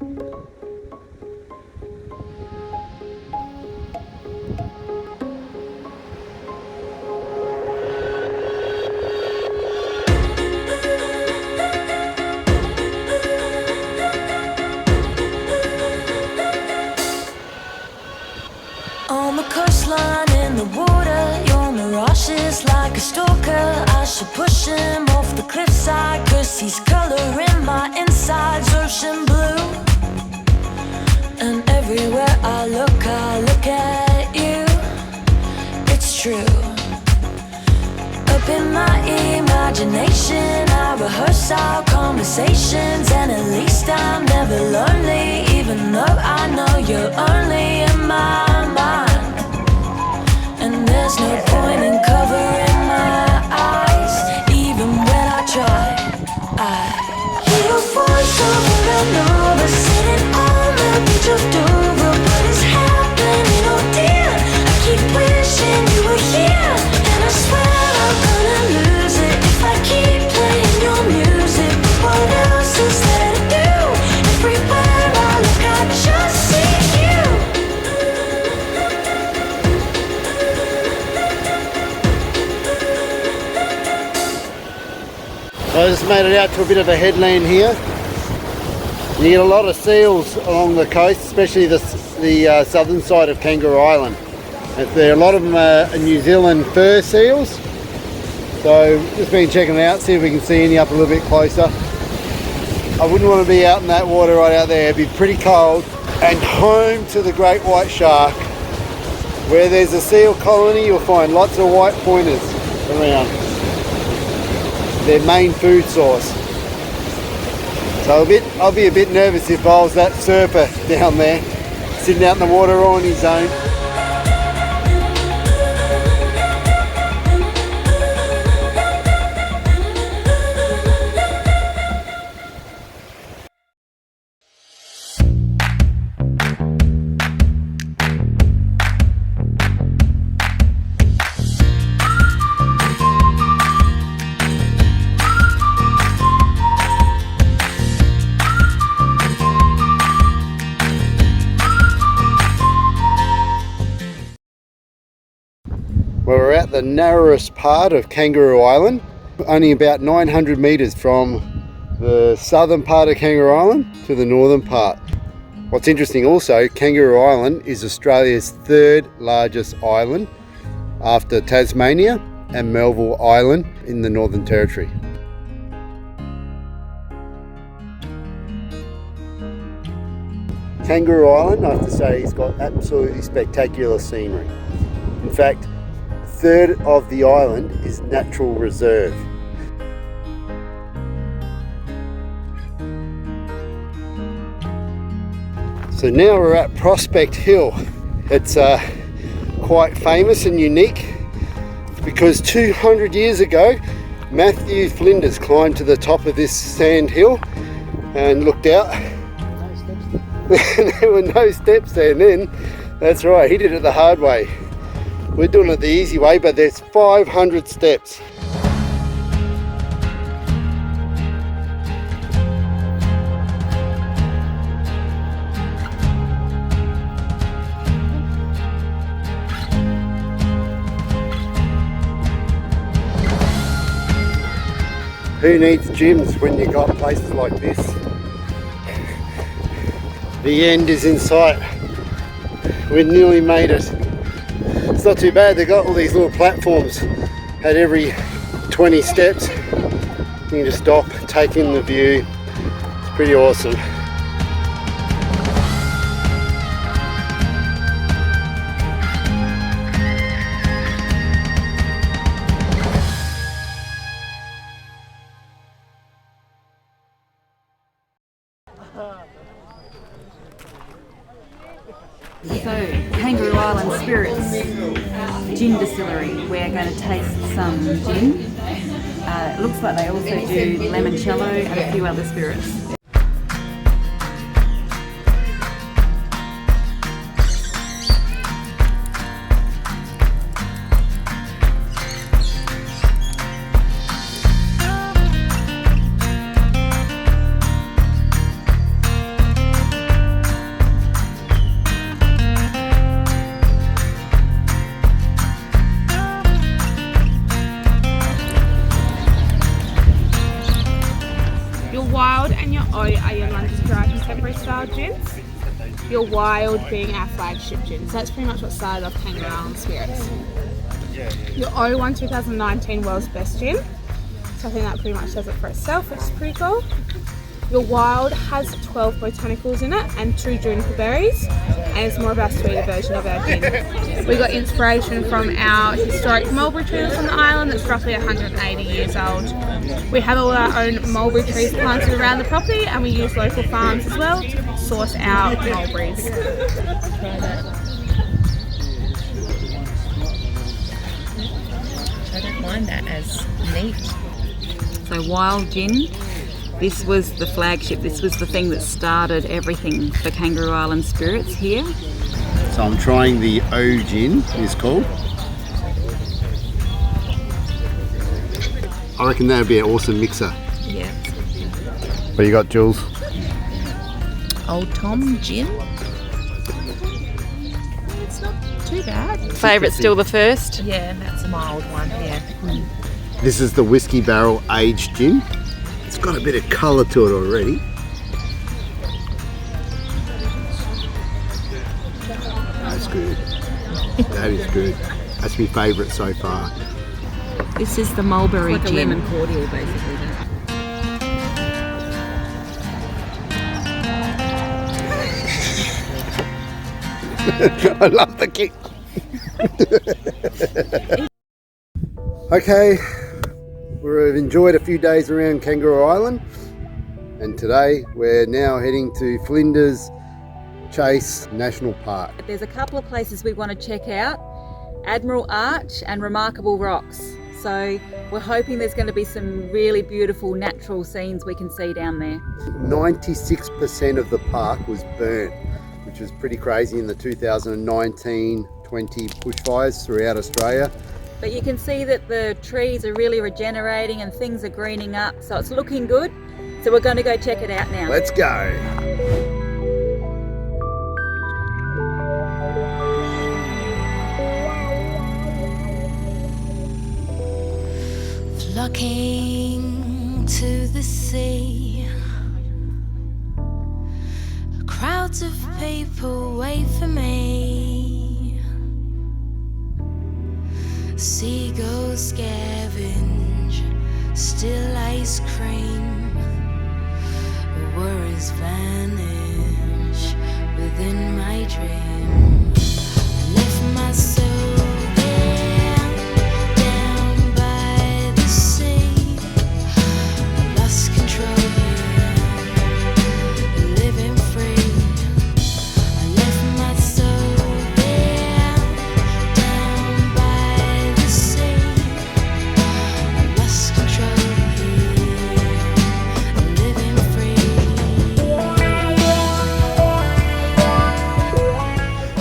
On the coastline, in the water, your mirage is like a stalker. I should push him off the cliffside, 'cause he's coloring my insides ocean blue. And everywhere I look at you. It's true. Up in my imagination, I rehearse our conversations, and at least I'm never lonely, even though I know you're only in my mind. And there's no point in covering my eyes, even when I try. I hear a voice over and over, sitting on the beach of Dover. What is happening, oh dear? I keep wishing you were here, and I swear I'm gonna lose it if I keep playing your music. What else is there to do? Everywhere I look, I just see you. I just made it out to a bit of a headland here. You get a lot of seals along the coast, especially the southern side of Kangaroo Island. There are a lot of them are New Zealand fur seals. So just been checking it out, see if we can see any up a little bit closer. I wouldn't want to be out in that water right out there. It'd be pretty cold. And home to the great white shark. Where there's a seal colony, you'll find lots of white pointers around. Their main food source. So I'll be a bit nervous if I was that surfer down there, sitting out in the water on his own. Well, we're at the narrowest part of Kangaroo Island, only about 900 metres from the southern part of Kangaroo Island to the northern part. What's interesting also, Kangaroo Island is Australia's third largest island after Tasmania and Melville Island in the Northern Territory. Kangaroo Island, I have to say, has got absolutely spectacular scenery. In fact, a third of the island is natural reserve. So now we're at Prospect Hill. It's quite famous and unique because 200 years ago Matthew Flinders climbed to the top of this sand hill and looked out. There were no steps there then. That's right, he did it the hard way. We're doing it the easy way, but there's 500 steps. Who needs gyms when you got places like this? The end is in sight. We nearly made it. It's not too bad, they've got all these little platforms at every 20 steps. You can just stop, take in the view. It's pretty awesome. So, Kangaroo Island Spirits Gin Distillery. We're going to taste some gin. It looks like they also do limoncello and a few other spirits. contemporary style gins. Your Wild being our flagship gin. So that's pretty much what started off Kangaroo Island Spirits. Your O1 2019 World's Best Gin. So I think that pretty much says it for itself, which is pretty cool. Your Wild has 12 botanicals in it and 2 juniper berries, and it's more of our sweeter version of our gin. We got inspiration from our historic mulberry tree that's on the island that's roughly 180 years old. We have all our own mulberry trees planted around the property, and we use local farms as well to source our mulberries. I don't mind that as neat. So Wild Gin, this was the flagship, this was the thing that started everything for Kangaroo Island Spirits here. So I'm trying the O Gin, it's called. I reckon that would be an awesome mixer. Yeah. What you got, Jules? Old Tom Gin. It's not too bad. Favourite still the first? Yeah, that's a mild one, yeah. This is the Whiskey Barrel Aged Gin. It's got a bit of colour to it already. That's good. That is good. That's my favourite so far. This is the mulberry Like a gin. lemon cordial basically. I love the kick. Okay, we've enjoyed a few days around Kangaroo Island, and today we're now heading to Flinders Chase National Park. There's a couple of places we want to check out, Admiral Arch and Remarkable Rocks. So we're hoping there's going to be some really beautiful natural scenes we can see down there. 96% of the park was burnt, which was pretty crazy in the 2019-20 bushfires throughout Australia. But you can see that the trees are really regenerating and things are greening up, so it's looking good. So we're going to go check it out now. Let's go. Flocking to the sea, crowds of people wait for me. Seagulls scavenge still ice cream, worries vanish within my dream. I left my soul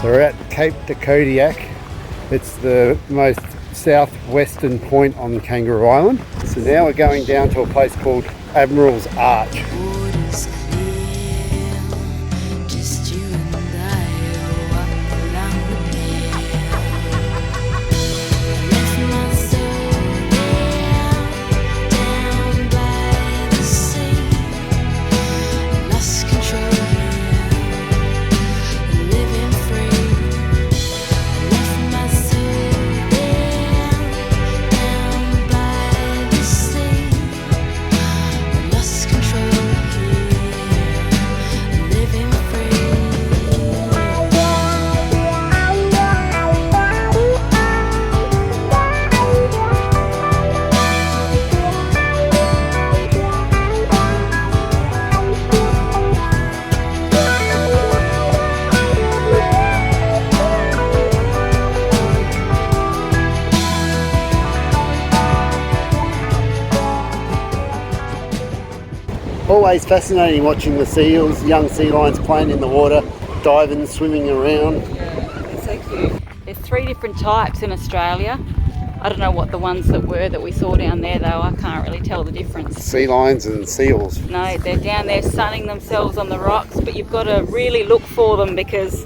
So we're at Cape de Kodiak. It's the most southwestern point on Kangaroo Island. So now we're going down to a place called Admiral's Arch. water's clear, just you and I walk along the pier. Left my soul there, down by the sea. Lost control here, living free. Left my soul there, down by the sea. Lost control here, living free. Always fascinating watching the seals, young sea lions playing in the water, diving, swimming around. It's so cute. There's 3 different types in Australia. I don't know what the ones that we saw down there though. I can't really tell the difference. Sea lions and seals. No, they're down there sunning themselves on the rocks, but you've got to really look for them because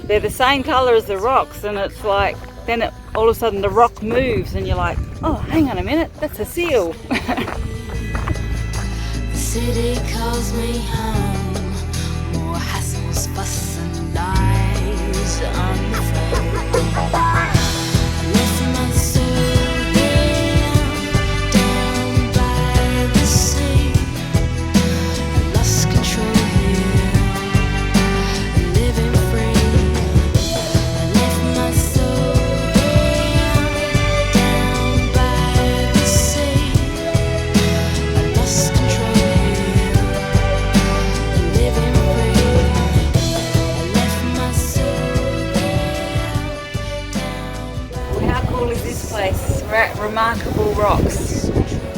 they're the same colour as the rocks, and it's like then all of a sudden the rock moves and you're like, oh, hang on a minute, that's a seal. The city calls me home. remarkable rocks,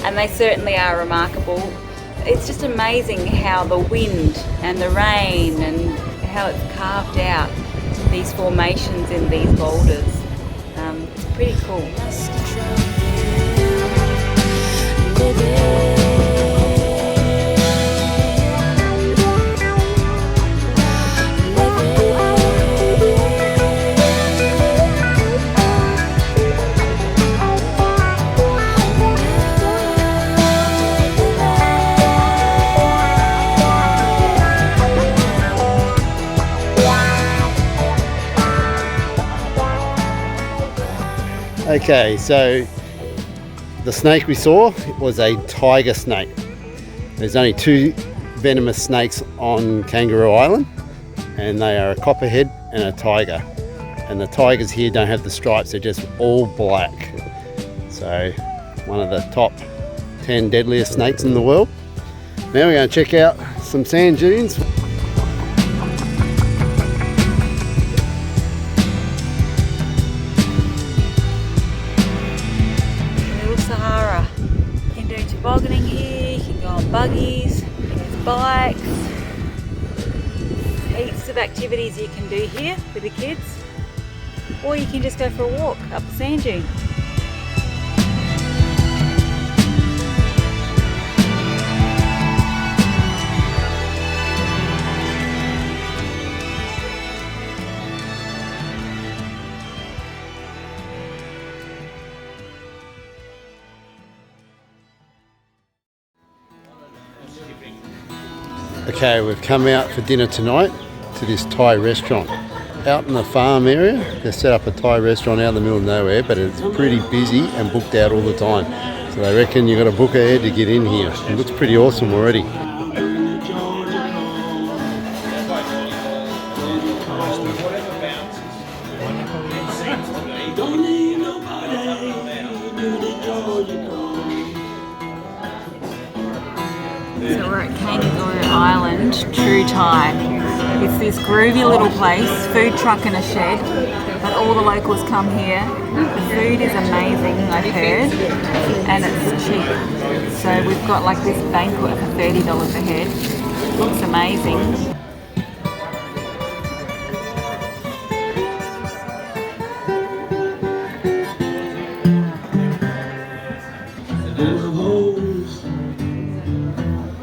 and they certainly are remarkable. It's just amazing how the wind and the rain and how it's carved out these formations in these boulders. It's pretty cool. Okay, so the snake we saw was a tiger snake. There's only 2 venomous snakes on Kangaroo Island, and they are a copperhead and a tiger. And the tigers here don't have the stripes, they're just all black. So one of the top 10 deadliest snakes in the world. Now we're going to check out some sand dunes. Sahara. You can do tobogganing here, you can go on buggies, there's bikes, heaps of activities you can do here with the kids, or you can just go for a walk up the sand dune. Okay, we've come out for dinner tonight to this Thai restaurant. Out in the farm area, they set up a Thai restaurant out in the middle of nowhere, but it's pretty busy and booked out all the time. So they reckon you've got to book ahead to get in here. It looks pretty awesome already. So we're at Kangaroo Island, True Thai. It's this groovy little place, food truck in a shed, but all the locals come here. The food is amazing, I've heard, and it's cheap. So we've got like this banquet for $30 a head. Looks amazing.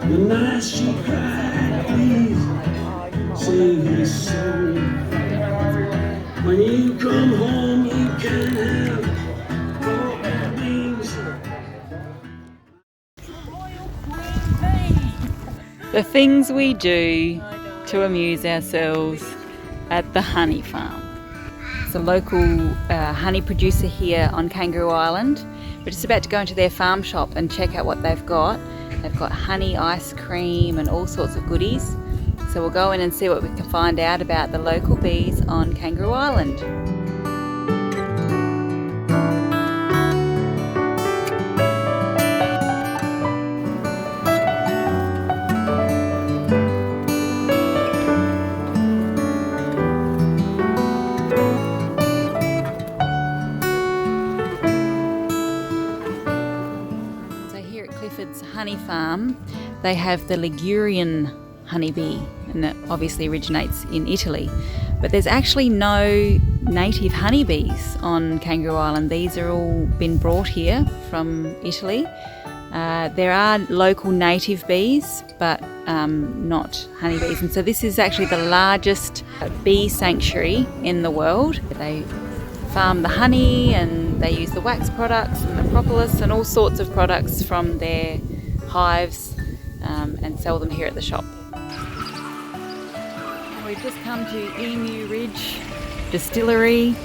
The night she cried, please save his soul. When you come home, you can have all the things. The things we do to amuse ourselves at the honey farm. It's a local honey producer here on Kangaroo Island. We're just about to go into their farm shop and check out what they've got. They've got honey ice cream and all sorts of goodies. So we'll go in and see what we can find out about the local bees on Kangaroo Island. Honey farm, they have the Ligurian honeybee, and that obviously originates in Italy. But there's actually no native honeybees on Kangaroo Island. These are all been brought here from Italy. There are local native bees, but not honeybees. And so this is actually the largest bee sanctuary in the world. They farm the honey and they use the wax products and the propolis and all sorts of products from their hives and sell them here at the shop. We've just come to Emu Ridge Distillery.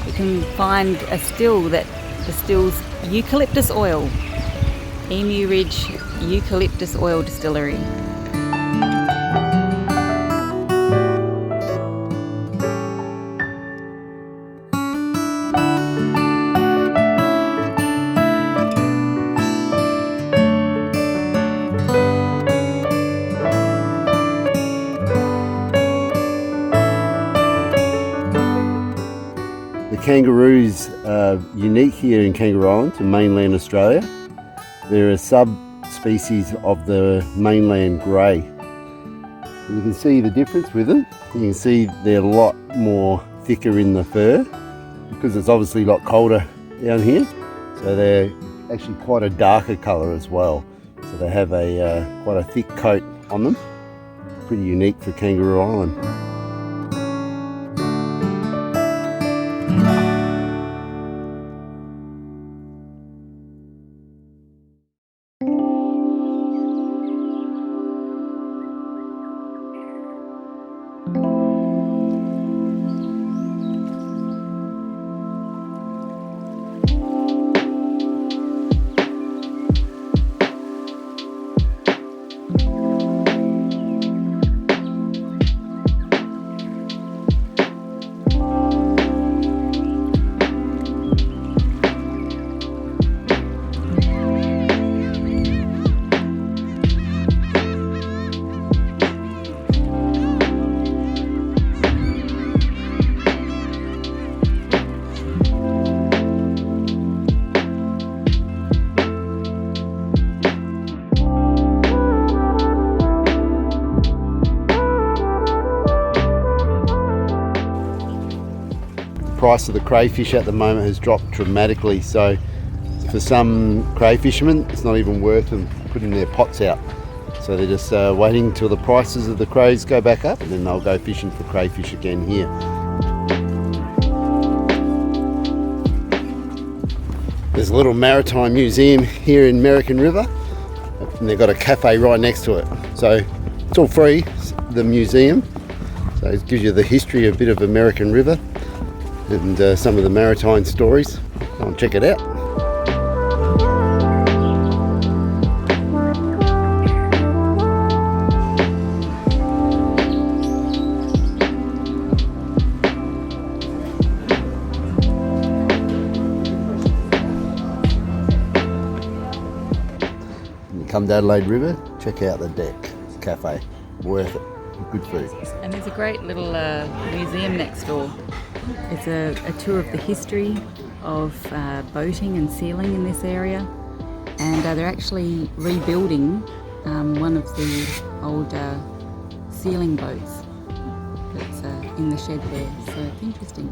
You can find a still that distills eucalyptus oil. Emu Ridge Eucalyptus Oil Distillery. We kangaroos are unique here in Kangaroo Island to mainland Australia. They're a subspecies of the mainland grey. And you can see the difference with them. You can see they're a lot more thicker in the fur because it's obviously a lot colder down here. So they're actually quite a darker colour as well. So they have a quite a thick coat on them. Pretty unique for Kangaroo Island. The price of the crayfish at the moment has dropped dramatically, so for some cray fishermen it's not even worth them putting their pots out, so they're just waiting until the prices of the crays go back up and then they'll go fishing for crayfish again here. There's a little maritime museum here in American River and they've got a cafe right next to it, so it's all free, the museum, so it gives you the history, a bit of American River and some of the maritime stories. Go and check it out. When you come to Adelaide River, check out the Deck Cafe. Worth it. Good food. And there's a great little museum next door. It's a tour of the history of boating and sealing in this area, and they're actually rebuilding one of the old sealing boats that's in the shed there, so it's interesting.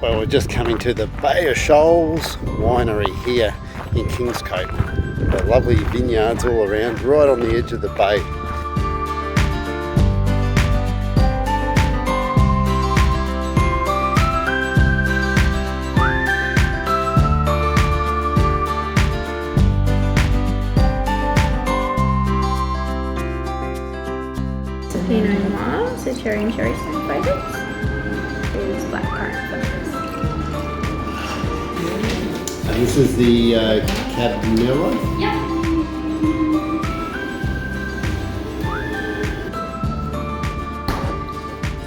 Well, we're just coming to the Bay of Shoals winery here in Kingscote. Got lovely vineyards all around, right on the edge of the bay. Pinot Noir, so cherry and cherry stone flavours. Is blackcurrant flavours. And this is the Cabernet. Yeah.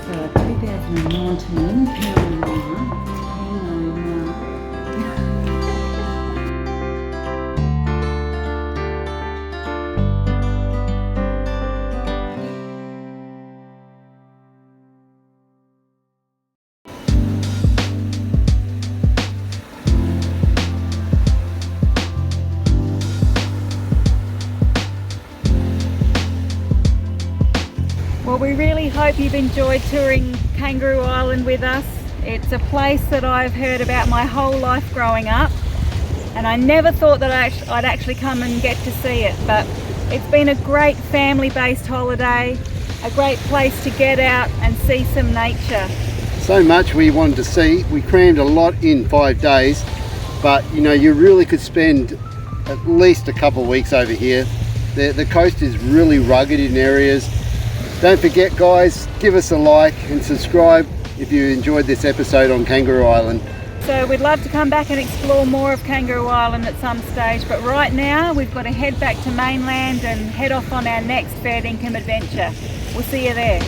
So 2019 Pinot Noir. Well, we really hope you've enjoyed touring Kangaroo Island with us. It's a place that I've heard about my whole life growing up, and I never thought that I'd actually come and get to see it, but it's been a great family-based holiday, a great place to get out and see some nature. So much we wanted to see. We crammed a lot in 5 days, but you know, you really could spend at least a couple of weeks over here. The coast is really rugged in areas. Don't forget, guys, give us a like and subscribe if you enjoyed this episode on Kangaroo Island. So we'd love to come back and explore more of Kangaroo Island at some stage, but right now we've got to head back to mainland and head off on our next fair dinkum adventure. We'll see you there.